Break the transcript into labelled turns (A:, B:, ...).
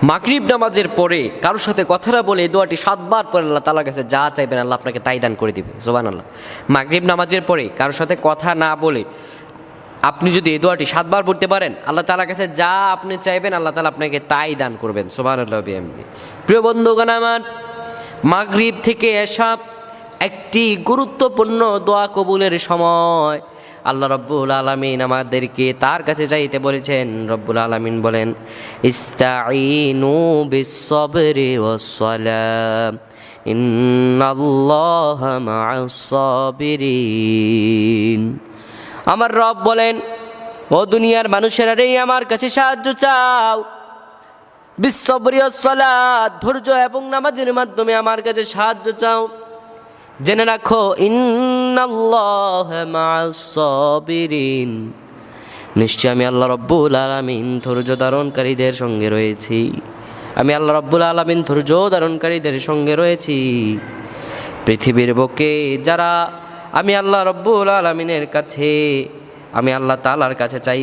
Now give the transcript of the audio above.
A: মাগরিব নামাজের পরে কারোর সাথে কথাটা বলে এই দোয়াটি 7 বার পরে আল্লাহ তাআলার কাছে যা চাইবেন আল্লাহ আপনাকে তাই দান করে দিবে। সুবহানাল্লাহ। মাগরিব নামাজের পরে কারোর সাথে কথা না বলে আপনি যদি এই দোয়াটি 7 বার পড়তে পারেন আল্লাহ তাআলার কাছে যা আপনি চাইবেন আল্লাহ তাআলা আপনাকে তাই দান করবেন। সুবহানাল্লাহ বিহামদিহি। প্রিয় বন্ধুগণ আমার, মাগরিব থেকে এশা একটি গুরুত্বপূর্ণ দোয়া কবুলের সময়। আল্লাহ রব্বুল আলামিন আমাদেরকে তার কাছে চাইতে বলেছেন। রব্বুল আলামিন বলেন, ইস্তাঈনু বিস-সাবরি ওয়াস-সালাহ ইন্নাল্লাহা মা'আস-সাবিরিন। আমার রব বলেন, ও দুনিয়ার মানুষেরা রে, আমার কাছে সাহায্য চাও। বিস-সাবরি ওয়াস-সালাহ, ধৈর্য এবং নামাজের মাধ্যমে আমার কাছে সাহায্য চাও। জেনে রাখো, ইন্নাল্লাহা মা'আস-সাবিরিন, নিশ্চয় আমি আল্লাহ রব্বুল আলামিন ধৈর্য ধারণকারীদের সঙ্গে রয়েছি। আমি আল্লাহ রব্বুল আলামিন ধৈর্য ধারণকারীদের সঙ্গে রয়েছি। পৃথিবীর বুকে যারা আমি আল্লাহ রব্বুল আলামিনের কাছে, আমি আল্লাহ তাআলার কাছে চাই